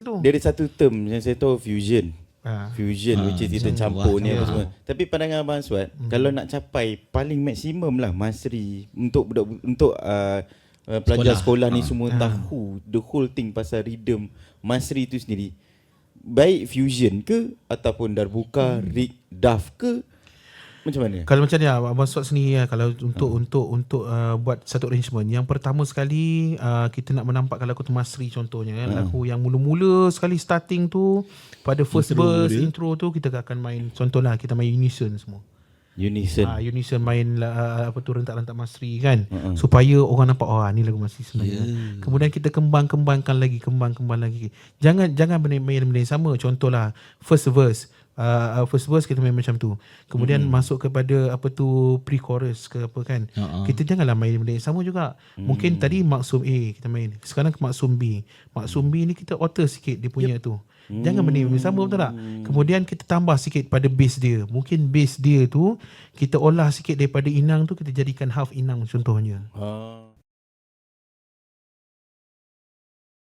tu. Dia ada satu term yang saya tahu, fusion. Fusion which is kita campur ni apa semua. Tapi pandangan Abang Aswad, kalau nak capai paling maksimum lah Masri untuk pelajar sekolah ni semua tahu the whole thing pasal rhythm Masri tu sendiri. Baik fusion ke ataupun darbuka, rig, daf ke, macam mana? Kalau macam ni Abang Swat sendiri kalau untuk buat satu arrangement, yang pertama sekali kita nak menampakkan lagu tu Masri contohnya lagu yang mula-mula sekali starting tu pada first verse intro tu kita akan main, contohlah kita main unison semua. Unison main apa tu rentak-rentak Masri kan, supaya orang nampak ni lagu Masri sebenarnya. Kemudian kita kembang-kembangkan lagi. Jangan main benda yang sama. Contohlah first verse kita main macam tu. Kemudian masuk kepada apa tu pre-chorus ke apa kan. Kita janganlah main benda yang sama juga. Mungkin tadi maksum A kita main, sekarang ke maksum B. Maksum B ni kita alter sikit dia punya tu. Jangan benda yang sama, betul tak? Kemudian kita tambah sikit pada bass dia. Mungkin bass dia tu kita olah sikit daripada inang tu, kita jadikan half inang contohnya.